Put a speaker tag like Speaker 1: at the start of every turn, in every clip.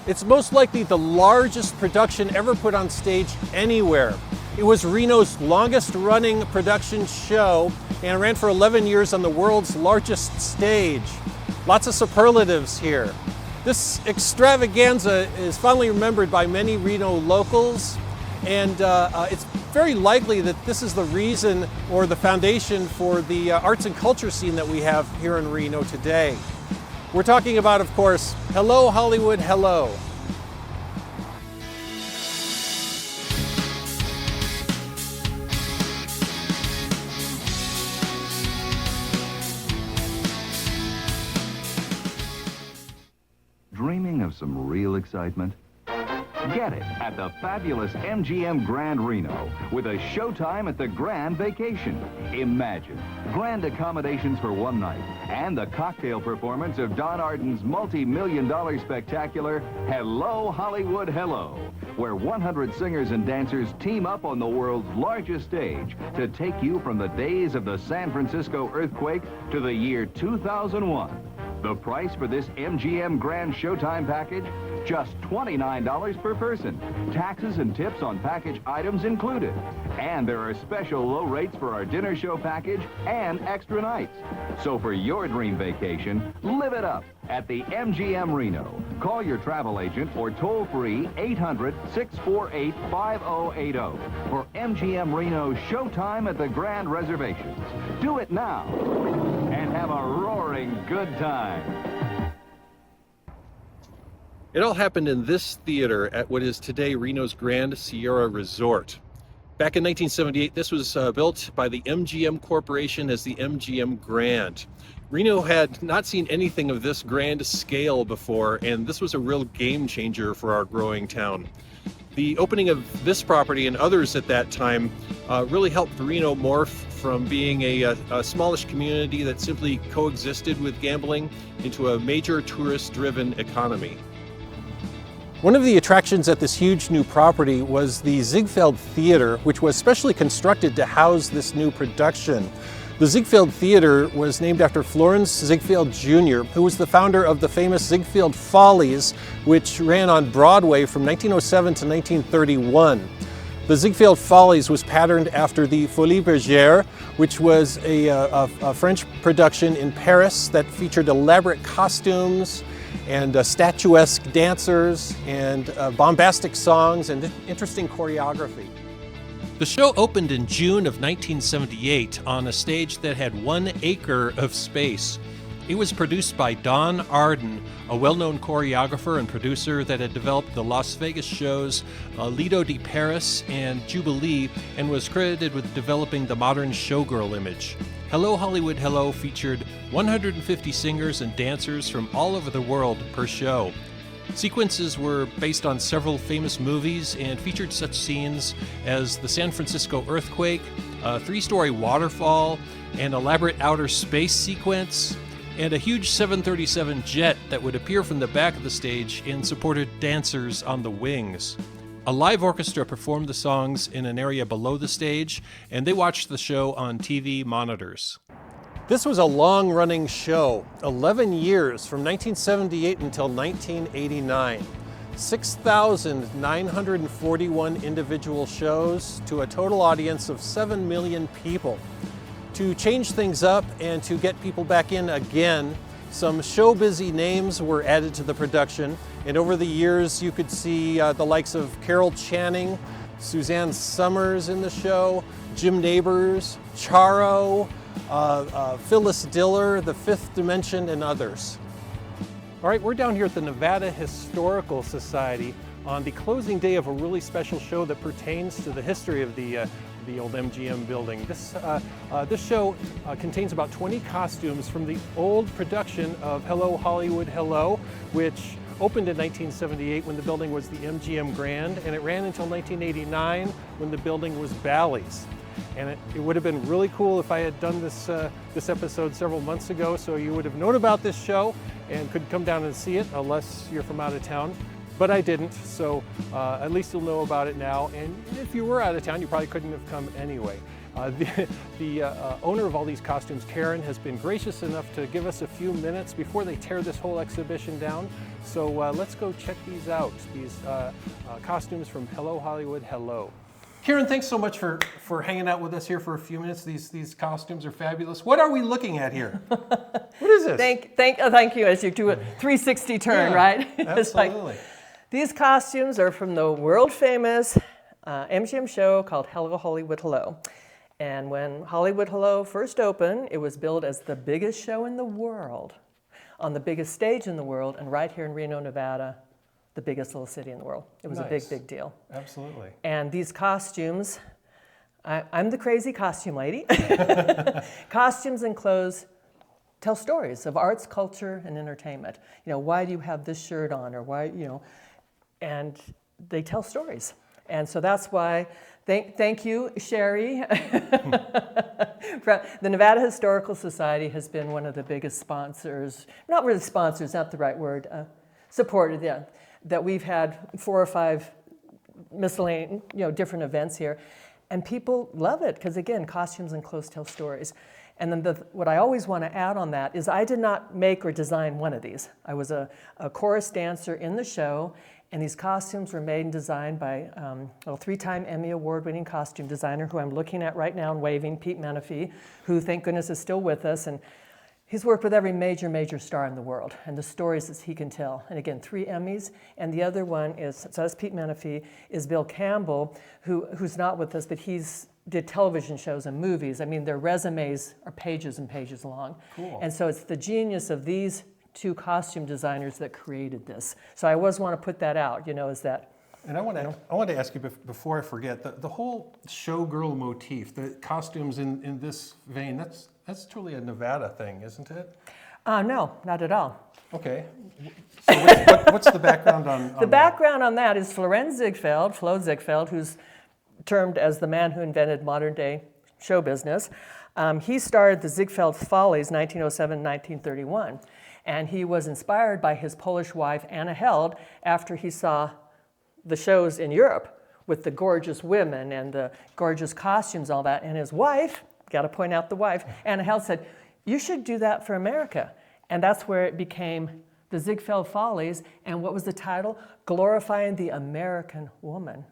Speaker 1: It's most likely the largest production ever put on stage anywhere. It was Reno's longest running production show and ran for 11 years on the world's largest stage. Lots of superlatives here. This extravaganza is fondly remembered by many Reno locals, and it's very likely that this is the reason or the foundation for the arts and culture scene that we have here in Reno today. We're talking about, of course, Hello Hollywood, Hello.
Speaker 2: Dreaming of some real excitement? Get it at the fabulous MGM Grand Reno with a showtime at the Grand Vacation. Imagine grand accommodations for one night and the cocktail performance of Don Arden's multi-million-dollar spectacular Hello Hollywood Hello, where 100 singers and dancers team up on the world's largest stage to take you from the days of the San Francisco earthquake to the year 2001. The price for this MGM Grand Showtime package? Just $29 per person. Taxes and tips on package items included. And there are special low rates for our dinner show package and extra nights. So for your dream vacation, live it up at the MGM Reno. Call your travel agent or toll-free 800-648-5080 for MGM Reno Showtime at the Grand reservations. Do it now and have a roaring good time.
Speaker 1: It all happened in this theater at what is today Reno's Grand Sierra Resort. Back in 1978, this was built by the MGM Corporation as the MGM Grand. Reno had not seen anything of this grand scale before, and this was a real game changer for our growing town. The opening of this property and others at that time really helped Reno morph from being a smallish community that simply coexisted with gambling into a major tourist-driven economy. One of the attractions at this huge new property was the Ziegfeld Theater, which was specially constructed to house this new production. The Ziegfeld Theater was named after Florence Zigfield Jr., who was the founder of the famous Ziegfeld Follies, which ran on Broadway from 1907 to 1931. The Ziegfeld Follies was patterned after the Folies Bergère, which was a French production in Paris that featured elaborate costumes and statuesque dancers and bombastic songs and interesting choreography. The show opened in June of 1978 on a stage that had 1 acre of space. It was produced by Don Arden, a well-known choreographer and producer that had developed the Las Vegas shows Lido de Paris and Jubilee, and was credited with developing the modern showgirl image. Hello Hollywood Hello featured 150 singers and dancers from all over the world per show. Sequences were based on several famous movies and featured such scenes as the San Francisco earthquake, a 3-story waterfall, an elaborate outer space sequence, and a huge 737 jet that would appear from the back of the stage and supported dancers on the wings. A live orchestra performed the songs in an area below the stage, and they watched the show on TV monitors. This was a long-running show, 11 years, from 1978 until 1989. 6,941 individual shows to a total audience of 7 million people. To change things up and to get people back in again, some show-busy names were added to the production, and over the years you could see the likes of Carol Channing, Suzanne Summers in the show, Jim Nabors, Charo, Phyllis Diller, The Fifth Dimension, and others. All right, we're down here at the Nevada Historical Society on the closing day of a really special show that pertains to the history of the old MGM building. This show contains about 20 costumes from the old production of Hello Hollywood Hello, which opened in 1978 when the building was the MGM Grand, and it ran until 1989 when the building was Ballys. And it would have been really cool if I had done this episode several months ago, so you would have known about this show and could come down and see it, unless you're from out of town. But I didn't, so at least you'll know about it now. And if you were out of town, you probably couldn't have come anyway. The owner of all these costumes, Karen, has been gracious enough to give us a few minutes before they tear this whole exhibition down. So let's go check these out, these costumes from Hello Hollywood, Hello. Karen, thanks so much for hanging out with us here for a few minutes. These costumes are fabulous. What are we looking at here? What is this?
Speaker 3: Thank you, as you do a 360 turn,
Speaker 1: yeah,
Speaker 3: right?
Speaker 1: Absolutely.
Speaker 3: These costumes are from the world famous MGM show called Hello Hollywood Hello. And when Hollywood Hello first opened, it was billed as the biggest show in the world, on the biggest stage in the world, and right here in Reno, Nevada, the biggest little city in the world. It was a big, big deal.
Speaker 1: Absolutely.
Speaker 3: And these costumes, I'm the crazy costume lady. Costumes and clothes tell stories of arts, culture, and entertainment. You know, why do you have this shirt on, or why, you know, and they tell stories. And so that's why, thank you, Shery. The Nevada Historical Society has been one of the biggest sponsors, not really sponsors, not the right word, supported, yeah, that we've had 4 or 5 miscellaneous, you know, different events here. And people love it, because again, costumes and clothes tell stories. And then what I always want to add on that is I did not make or design one of these. I was a chorus dancer in the show, and these costumes were made and designed by a 3-time Emmy Award-winning costume designer who I'm looking at right now and waving, Pete Menefee, who, thank goodness, is still with us. And he's worked with every major star in the world, and the stories that he can tell. And again, 3 Emmys. And the other one is, so that's Pete Menefee, is Bill Campbell, who's not with us, but he's did television shows and movies. I mean, their resumes are pages and pages long.
Speaker 1: Cool.
Speaker 3: And so it's the genius of these 2 costume designers that created this. So I always want to put that out, you know, is that.
Speaker 1: And I want to ask you before I forget, the whole showgirl motif, the costumes in this vein, that's truly a Nevada thing, isn't it?
Speaker 3: No, not at all.
Speaker 1: Okay. So what's the background on
Speaker 3: the background on that is Florence Zigfield, Flo Zigfield, who's termed as the man who invented modern day show business. He started the Ziegfeld Follies 1907-1931, and he was inspired by his Polish wife Anna Held after he saw the shows in Europe with the gorgeous women and the gorgeous costumes, all that. And his wife, got to point out the wife, Anna Held said, "You should do that for America." And that's where it became the Ziegfeld Follies. And what was the title? Glorifying the American woman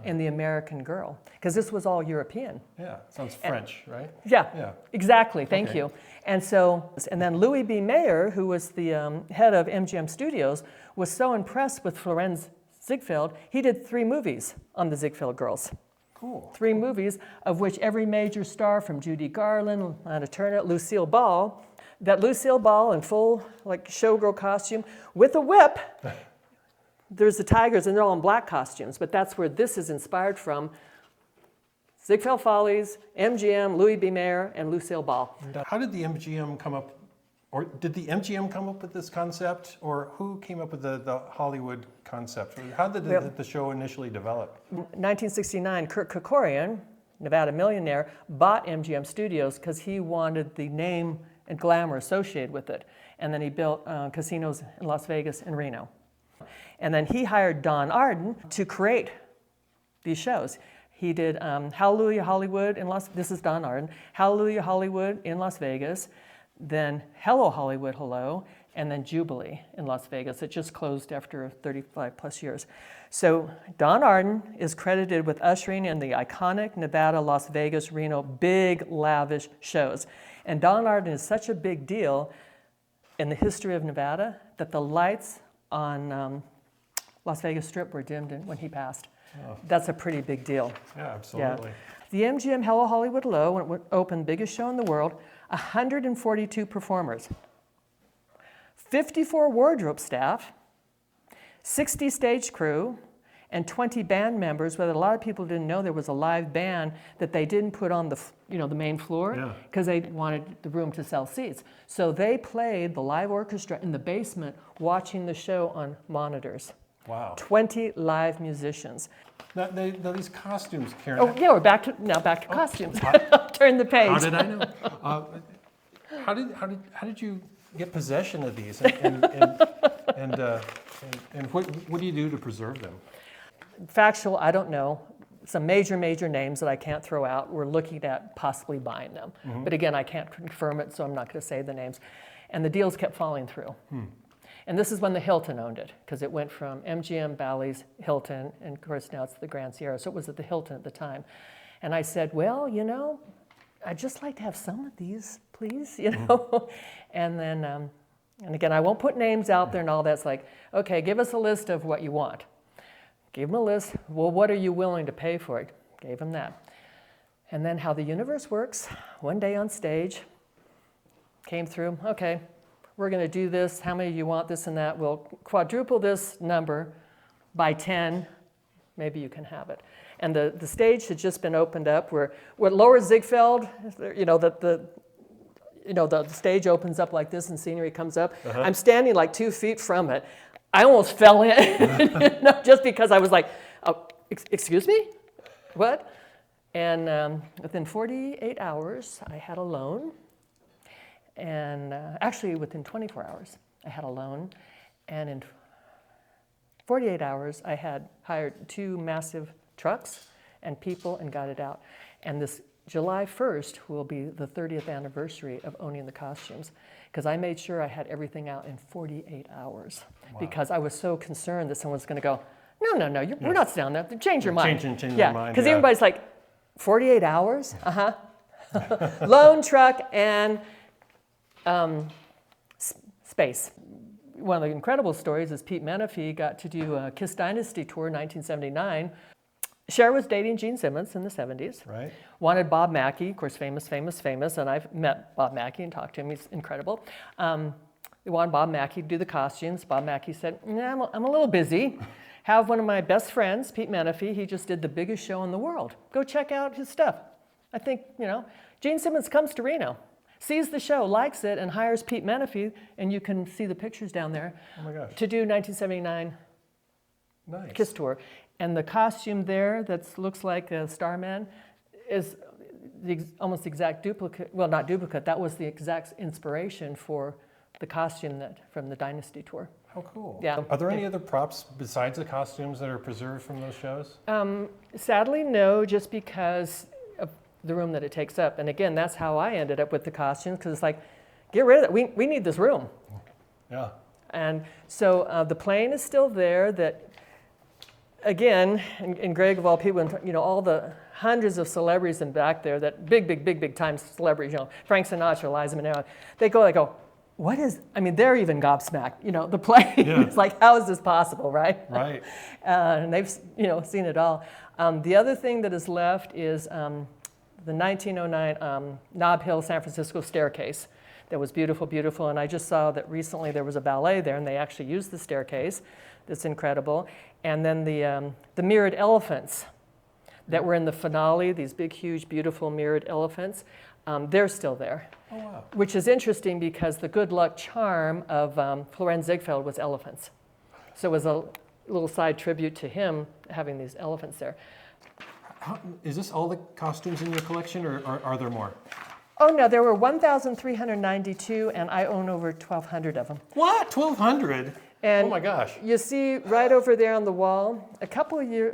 Speaker 3: and the American girl. Because this was all European.
Speaker 1: Yeah, sounds French, right?
Speaker 3: Yeah, exactly. Thank you. And then Louis B. Mayer, who was the head of MGM Studios, was so impressed with Florence Zigfield, he did 3 movies on the Ziegfeld girls.
Speaker 1: Cool.
Speaker 3: 3 movies, of which every major star from Judy Garland, Lana Turner, Lucille Ball, that Lucille Ball in full like showgirl costume with a whip. There's the tigers, and they're all in black costumes, but that's where this is inspired from. Ziegfeld Follies, MGM, Louis B. Mayer, and Lucille Ball.
Speaker 1: How did the MGM come up, or did the MGM come up with this concept, or who came up with the Hollywood concept? How did the show initially develop?
Speaker 3: 1969, Kurt Kerkorian, Nevada millionaire, bought MGM Studios because he wanted the name and glamour associated with it. And then he built casinos in Las Vegas and Reno. And then he hired Don Arden to create these shows. He did Hallelujah Hollywood in this is Don Arden, Hallelujah Hollywood in Las Vegas, then Hello Hollywood Hello, and then Jubilee in Las Vegas. It just closed after 35 plus years. So Don Arden is credited with ushering in the iconic Nevada, Las Vegas, Reno, big, lavish shows. And Don Arden is such a big deal in the history of Nevada that the lights on Las Vegas Strip were dimmed when he passed. Oh. That's a pretty big deal.
Speaker 1: Yeah, absolutely.
Speaker 3: Yeah. The MGM Hello Hollywood Hello, when it opened, biggest show in the world, 142 performers, 54 wardrobe staff, 60 stage crew, and 20 band members, but a lot of people didn't know there was a live band that they didn't put on the main floor because they wanted the room to sell seats. So they played the live orchestra in the basement watching the show on monitors.
Speaker 1: Wow.
Speaker 3: 20 live musicians.
Speaker 1: Now these costumes, Karen.
Speaker 3: Oh yeah, we're back to costumes. Turn the page.
Speaker 1: How did I know? How did you get possession of these, and what do you do to preserve them?
Speaker 3: Factual, I don't know. some major names that I can't throw out. We're looking at possibly buying them. But again, I can't confirm it, so I'm not going to say the names. And the deals kept falling through. And this is when the Hilton owned it, because it went from MGM, Ballys, Hilton, and of course now it's the Grand Sierra, so it was at the Hilton at the time. And I said, well, you know, I'd just like to have some of these, please, you know. And then, and again, I won't put names out there and all that. It's like, okay, give us a list of what you want. Gave them a list. Well, what are you willing to pay for it? Gave them that. And then how the universe works, one day on stage, came through, okay, we're going to do this. How many do you want, this and that? We'll quadruple this number by 10. Maybe you can have it. And the stage had just been opened up where Lower Ziegfeld, you know, the stage opens up like this and scenery comes up. I'm standing like 2 feet from it. I almost fell in, just because I was like, oh, excuse me? What? And within 48 hours, I had a loan. And actually, within 24 hours, I had a loan. And in 48 hours, I had hired 2 massive trucks and people and got it out. And this July 1st will be the 30th anniversary of owning the costumes, because I made sure I had everything out in 48 hours. Wow. Because I was so concerned that someone's going to go, no, we're not down there. Change your mind.
Speaker 1: Change your mind.
Speaker 3: Because everybody's like, 48 hours? Loan, truck, and space. One of the incredible stories is Pete Menefee got to do a Kiss Dynasty tour in 1979. Shery was dating Gene Simmons in the 70s.
Speaker 1: Right.
Speaker 3: Wanted Bob Mackie, of course, famous, and I've met Bob Mackie and talked to him. He's incredible. They wanted Bob Mackie to do the costumes. Bob Mackie said, nah, I'm a little busy. Have one of my best friends, Pete Menefee. He just did the biggest show in the world. Go check out his stuff. I think, you know, Gene Simmons comes to Reno, sees the show, likes it, and hires Pete Menefee, and you can see the pictures down there, to do 1979 Kiss Tour. And the costume there that looks like a Starman is the almost exact duplicate, well, not duplicate, that was the exact inspiration for the costume from the Dynasty Tour.
Speaker 1: How cool.
Speaker 3: Yeah.
Speaker 1: Are there any other props besides the costumes that are preserved from those shows?
Speaker 3: Sadly, no, just because of the room that it takes up. And again, that's how I ended up with the costumes, because it's like, get rid of it. We need this room.
Speaker 1: Yeah. And
Speaker 3: so the plane is still there that, again, and Greg of all people, you know, all the hundreds of celebrities in back there, that big time celebrities, you know, Frank Sinatra, Liza Minnelli, they go, what is, I mean, they're even gobsmacked, you know, the plane. Yeah. It's like, how is this possible, right?
Speaker 1: Right.
Speaker 3: And they've, you know, seen it all. The other thing that is left is the 1909 Nob Hill San Francisco staircase. That was beautiful, and I just saw that recently there was a ballet there, and they actually used the staircase. That's incredible. And then the mirrored elephants that were in the finale, these big, huge, beautiful mirrored elephants, they're still there.
Speaker 1: Oh, wow.
Speaker 3: Which is interesting because the good luck charm of Florence Zigfield was elephants. So it was a little side tribute to him having these elephants there.
Speaker 1: Is this all the costumes in your collection, or are there more?
Speaker 3: Oh, no, there were 1,392, and I own over 1,200 of them.
Speaker 1: What? 1,200?
Speaker 3: And
Speaker 1: oh my gosh.
Speaker 3: You see right over there on the wall, a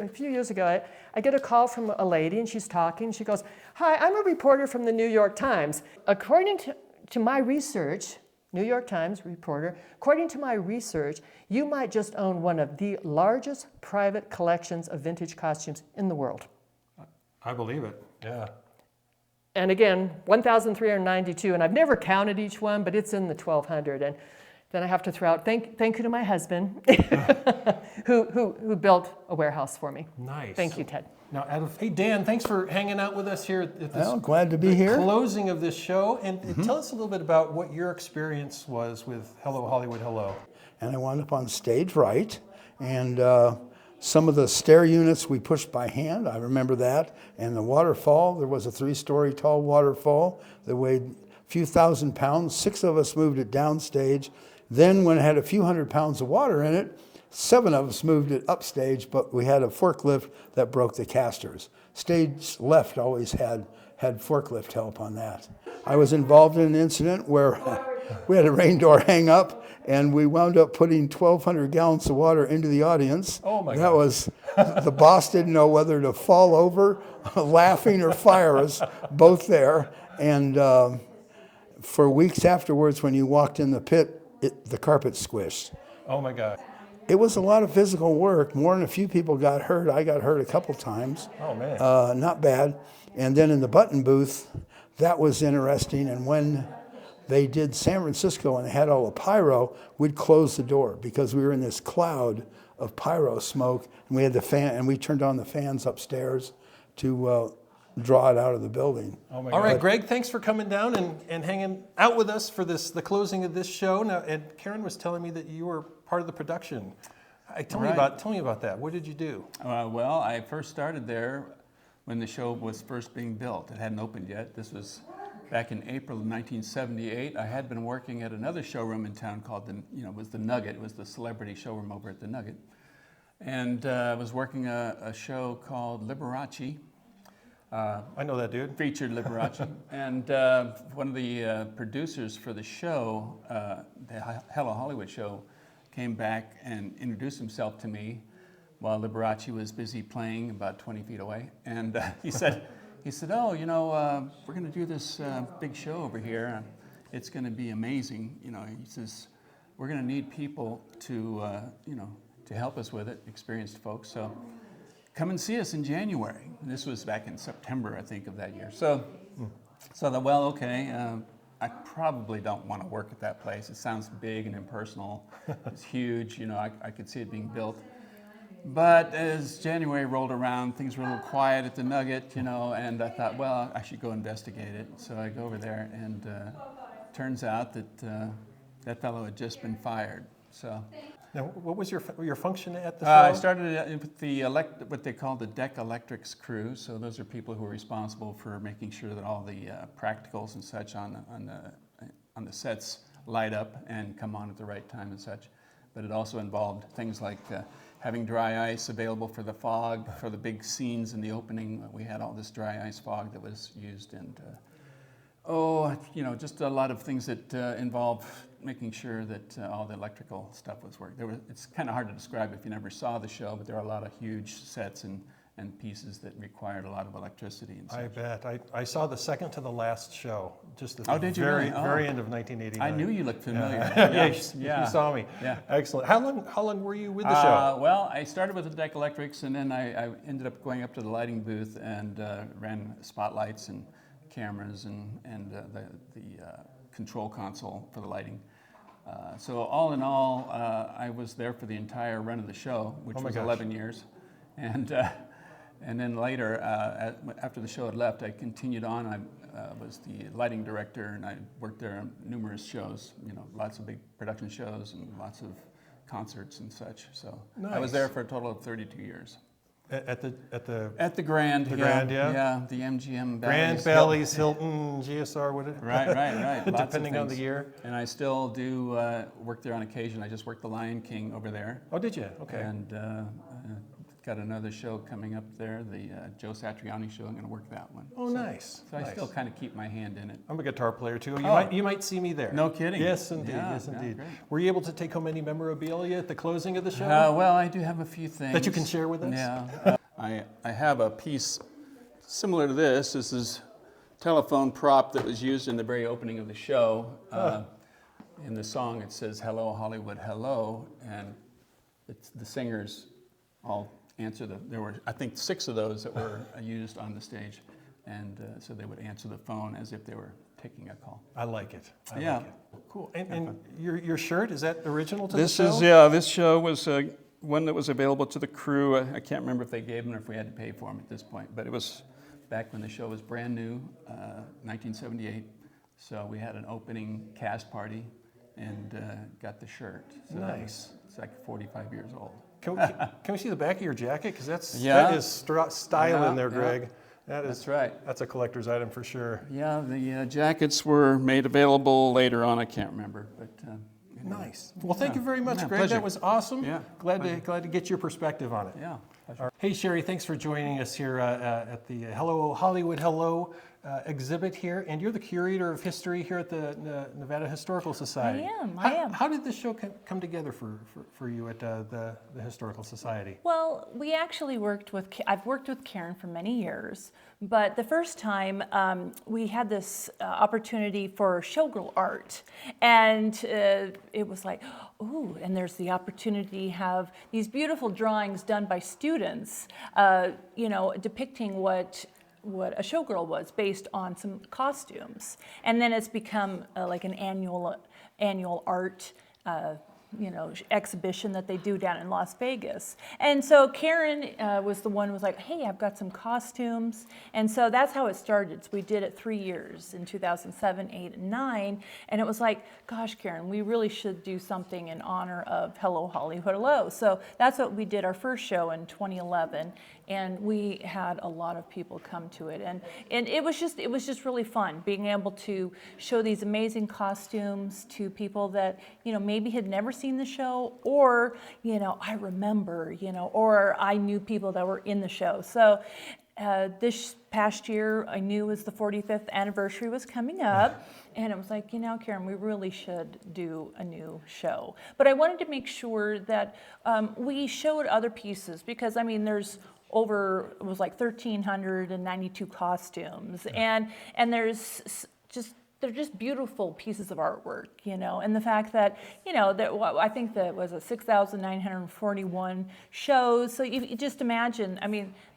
Speaker 3: few years ago, I get a call from a lady, and she's talking. She goes, hi, I'm a reporter from the New York Times. According to my research, New York Times reporter, according to my research, you might just own one of the largest private collections of vintage costumes in the world.
Speaker 1: I believe it, yeah.
Speaker 3: And again, 1,392, and I've never counted each one, but it's in the 1,200. And then I have to throw out thank you to my husband, who built a warehouse for me.
Speaker 1: Nice.
Speaker 3: Thank you, Ted.
Speaker 1: Now, hey, Dan, thanks for hanging out with us here at this
Speaker 4: well, glad to be here.
Speaker 1: Closing of this show. And tell us a little bit about what your experience was with Hello, Hollywood, Hello.
Speaker 4: And I wound up on stage right, and some of the stair units we pushed by hand, I remember that. And the waterfall, there was a 3-story tall waterfall that weighed a few thousand pounds. 6 of us moved it downstage. Then when it had a few hundred pounds of water in it, 7 of us moved it upstage, but we had a forklift that broke the casters. Stage left always had forklift help on that. I was involved in an incident where we had a rain door hang up, and we wound up putting 1,200 gallons of water into the audience.
Speaker 1: Oh my
Speaker 4: God. The boss didn't know whether to fall over, laughing, or fire us, both there. And for weeks afterwards, when you walked in the pit, the carpet squished.
Speaker 1: Oh my God.
Speaker 4: It was a lot of physical work. More than a few people got hurt. I got hurt a couple times.
Speaker 1: Oh man.
Speaker 4: Not bad. And then in the button booth, that was interesting. And when they did San Francisco and they had all the pyro, we'd close the door because we were in this cloud of pyro smoke, and we had the fan, and we turned on the fans upstairs to draw it out of the building.
Speaker 1: Oh my God. All right, Greg, thanks for coming down and hanging out with us for the closing of this show. Now, and Karen was telling me that you were part of the production. Tell me about that. What did you do?
Speaker 5: Well, I first started there when the show was first being built. It hadn't opened yet. This was back in April of 1978. I had been working at another showroom in town called it was the Nugget. It was the celebrity showroom over at the Nugget. And I was working a show called Liberace.
Speaker 1: I know that dude.
Speaker 5: Featured Liberace. And one of the producers for the show, the Hello Hollywood show, came back and introduced himself to me while Liberace was busy playing about 20 feet away. And he said, oh, we're going to do this big show over here. It's going to be amazing. He says, we're going to need people to help us with it, experienced folks. So come and see us in January. And this was back in September, I think, of that year. So I thought, well, okay, I probably don't want to work at that place. It sounds big and impersonal. It's huge. I could see it being built. But as January rolled around, things were a little quiet at the Nugget, and I thought, well, I should go investigate it. So I go over there, and turns out that that fellow had just been fired. So.
Speaker 1: Now, what was your function at the show?
Speaker 5: I started with what they call the deck electrics crew. So those are people who are responsible for making sure that all the practicals and such on the sets light up and come on at the right time and such. But it also involved things like having dry ice available for the fog, for the big scenes in the opening. We had all this dry ice fog that was used, and just a lot of things that involve making sure that all the electrical stuff was working. It's kind of hard to describe if you never saw the show, but there are a lot of huge sets and pieces that required a lot of electricity and such.
Speaker 1: I bet. I saw the second to the last show, just at the
Speaker 5: did you
Speaker 1: very,
Speaker 5: really?
Speaker 1: very end of 1989.
Speaker 5: I knew you looked familiar.
Speaker 1: Yeah. You saw me.
Speaker 5: Yeah.
Speaker 1: Excellent. How long were you with the show?
Speaker 5: Well, I started with the deck electrics, and then I ended up going up to the lighting booth and ran spotlights and cameras and the control console for the lighting. So all in all, I was there for the entire run of the show, which was 11 years. And then later, after the show had left, I continued on. I was the lighting director, and I worked there on numerous shows, lots of big production shows and lots of concerts and such. So I was there for a total of 32 years.
Speaker 1: At the
Speaker 5: Grand,
Speaker 1: the Grand,
Speaker 5: yeah, the MGM
Speaker 1: Grand, Ballys, Hilton, GSR, what it?
Speaker 5: Right. Lots
Speaker 1: Depending on the year.
Speaker 5: And I still do work there on occasion. I just worked the Lion King over there.
Speaker 1: Oh, did you? Okay.
Speaker 5: And got another show coming up there, the Joe Satriani show. I'm going to work that one.
Speaker 1: Oh, nice.
Speaker 5: So I still kind of keep my hand in it.
Speaker 1: I'm a guitar player too. You might see me there.
Speaker 5: No kidding.
Speaker 1: Yes, indeed.
Speaker 5: Yeah,
Speaker 1: yes, indeed.
Speaker 5: great.
Speaker 1: Were you able to take home any memorabilia at the closing of the show?
Speaker 5: Well, I do have a few things
Speaker 1: that you can share with us.
Speaker 5: Yeah. I have a piece similar to this. This is a telephone prop that was used in the very opening of the show. In the song, it says "Hello Hollywood, hello," and the singers all answer there were, I think, 6 of those that were used on the stage, and so they would answer the phone as if they were taking a call.
Speaker 1: I like it. I
Speaker 5: like
Speaker 1: it. Cool. And your shirt, is that original to the show?
Speaker 5: This show was one that was available to the crew. I can't remember if they gave them or if we had to pay for them at this point, but it was back when the show was brand new, 1978. So we had an opening cast party and got the shirt. So
Speaker 1: nice.
Speaker 5: It's like 45 years old.
Speaker 1: Can we see the back of your jacket? Because that is style in there, Greg.
Speaker 5: That's right.
Speaker 1: That's a collector's item for sure.
Speaker 5: Yeah, the jackets were made available later on. I can't remember, but
Speaker 1: nice. Well, thank you very much, Greg.
Speaker 5: Pleasure.
Speaker 1: That was awesome.
Speaker 5: Yeah.
Speaker 1: Glad to get your perspective on it.
Speaker 5: Yeah.
Speaker 1: Hey, Hey, Shery, thanks for joining us here at the Hello Hollywood Hello exhibit here. And you're the Curator of History here at the Nevada Historical Society.
Speaker 6: I am.
Speaker 1: How did this show come together for you at the Historical Society?
Speaker 6: Well, we actually I've worked with Karen for many years, but the first time we had this opportunity for showgirl art. And it was like, ooh, and there's the opportunity to have these beautiful drawings done by students, depicting what a showgirl was based on some costumes. And then it's become like an annual art exhibition that they do down in Las Vegas. And so Karen was the one who was like, hey, I've got some costumes. And so that's how it started. So we did it 3 years, in 2007, 8, and 9. And it was like, gosh, Karen, we really should do something in honor of Hello Hollywood Hello. So that's what we did our first show in 2011. And we had a lot of people come to it. And it was just really fun being able to show these amazing costumes to people that, maybe had never seen the show, or, I remember, or I knew people that were in the show. So this past year, I knew as the 45th anniversary was coming up, and it was like, Karen, we really should do a new show. But I wanted to make sure that we showed other pieces, because, there's it was like 1,392 costumes, and they're just beautiful pieces of artwork, and the fact that, I think that was 6,941 shows. So you just imagine,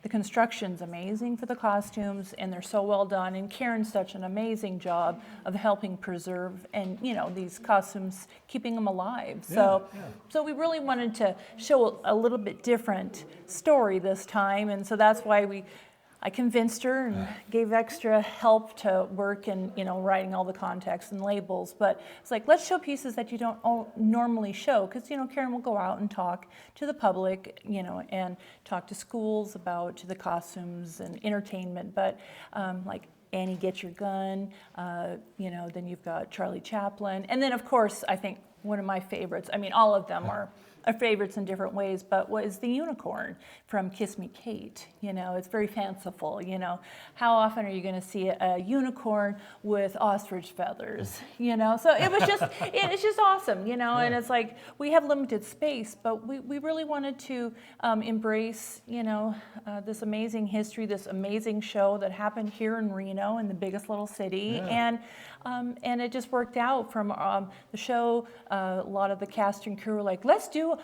Speaker 6: the construction's amazing for the costumes, and they're so well done, and Karen's such an amazing job of helping preserve and, these costumes, keeping them alive. So we really wanted to show a little bit different story this time, and so that's why I convinced her and gave extra help to work in, writing all the context and labels. But it's like, let's show pieces that you don't normally show, because, Karen will go out and talk to the public, and talk to schools about the costumes and entertainment. But like Annie, Get Your Gun, then you've got Charlie Chaplin. And then, of course, I think one of my favorites, all of them are favorites in different ways, but was the unicorn from Kiss Me Kate. It's very fanciful. How often are you going to see a unicorn with ostrich feathers? So it's just awesome. And it's like, we have limited space, but we really wanted to embrace this amazing history, this amazing show that happened here in Reno, in the biggest little city, and it just worked out. From the show, a lot of the cast and crew were like, let's do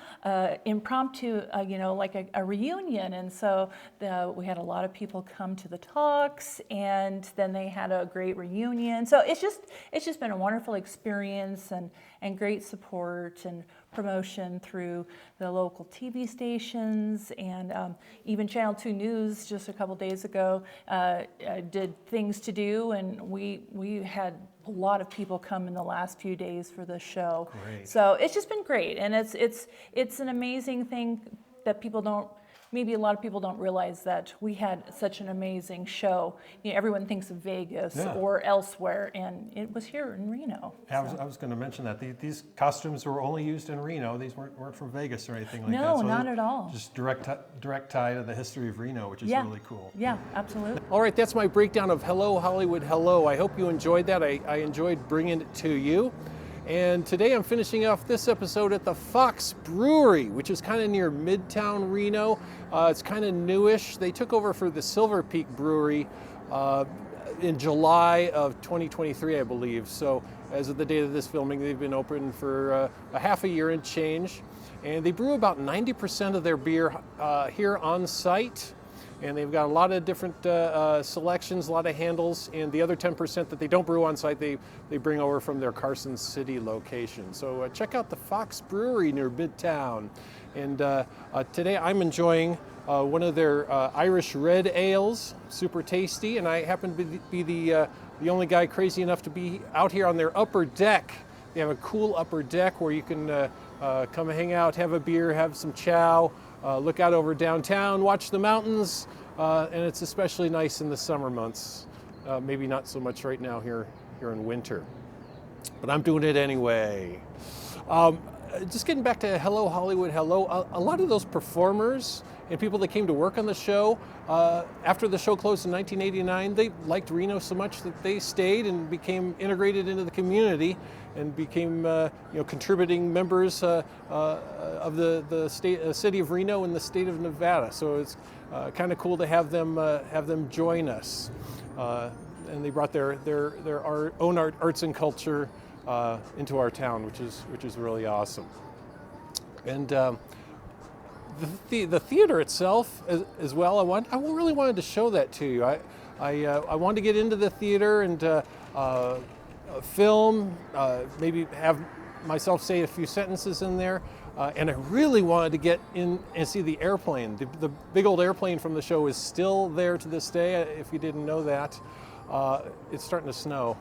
Speaker 6: impromptu, like a reunion. And so we had a lot of people come to the talks, and then they had a great reunion. So it's just been a wonderful experience, and great support and promotion through the local TV stations, and even Channel 2 News just a couple days ago did Things to Do, and we had a lot of people come in the last few days for the show.
Speaker 1: Great.
Speaker 6: So it's just been great, and it's an amazing thing that maybe a lot of people don't realize, that we had such an amazing show. Everyone thinks of Vegas or elsewhere, and it was here in Reno.
Speaker 1: I was going to mention that these costumes were only used in Reno. These weren't from Vegas or anything like that.
Speaker 6: No,
Speaker 1: So
Speaker 6: not at all.
Speaker 1: Just direct tie to the history of Reno, which is really cool.
Speaker 6: Yeah, absolutely.
Speaker 1: All right, that's my breakdown of Hello Hollywood Hello. I hope you enjoyed that. I enjoyed bringing it to you. And today I'm finishing off this episode at the Fox Brewery, which is kind of near Midtown Reno. It's kind of newish. They took over for the Silver Peak Brewery in July of 2023, I believe. So as of the date of this filming, they've been open for a half a year and change. And they brew about 90% of their beer here on site. And they've got a lot of different selections, a lot of handles, and the other 10% that they don't brew on site, they bring over from their Carson City location. So check out the Fox Brewery near Midtown. And today I'm enjoying one of their Irish red ales, super tasty, and I happen to be the only guy crazy enough to be out here on their upper deck. They have a cool upper deck where you can come hang out, have a beer, have some chow, look out over downtown, watch the mountains, and it's especially nice in the summer months. Maybe not so much right now here in winter, but I'm doing it anyway. just getting back to Hello Hollywood Hello, a lot of those performers and people that came to work on the show, after the show closed in 1989, they liked Reno so much that they stayed and became integrated into the community and became contributing members of the city of Reno and the state of Nevada. So it's kind of cool to have them join us. And they brought their own arts and culture into our town, which is really awesome. And the theater itself as well. I really wanted to show that to you. I wanted to get into the theater and film, maybe have myself say a few sentences in there. And I really wanted to get in and see the airplane. The big old airplane from the show is still there to this day, if you didn't know that. It's starting to snow.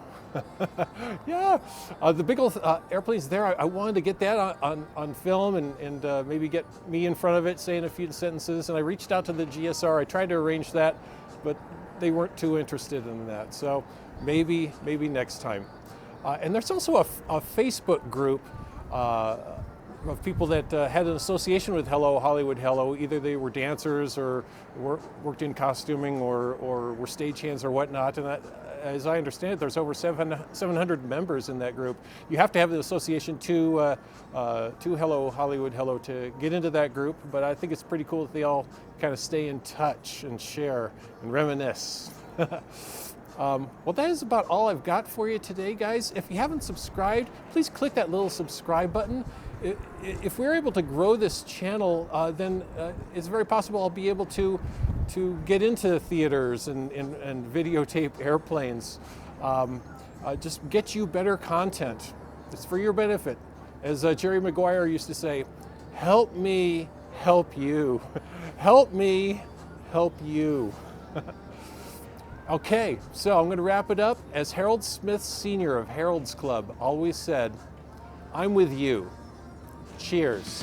Speaker 1: Yeah, the big old airplane's there. I wanted to get that on film and maybe get me in front of it saying a few sentences. And I reached out to the GSR. I tried to arrange that, but they weren't too interested in that. So maybe next time. And there's also a Facebook group of people that had an association with Hello Hollywood Hello. Either they were dancers or worked in costuming or were stagehands or whatnot. And as I understand it, there's over 700 members in that group. You have to have the association to Hello Hollywood Hello to get into that group. But I think it's pretty cool that they all kind of stay in touch and share and reminisce. Well, that is about all I've got for you today, guys. If you haven't subscribed, please click that little subscribe button. If we're able to grow this channel, then it's very possible I'll be able to get into theaters and videotape airplanes. Just get you better content. It's for your benefit. As Jerry Maguire used to say, help me help you. Help me help you. Okay, so I'm going to wrap it up. As Harold Smith Sr. of Harold's Club always said, I'm with you. Cheers.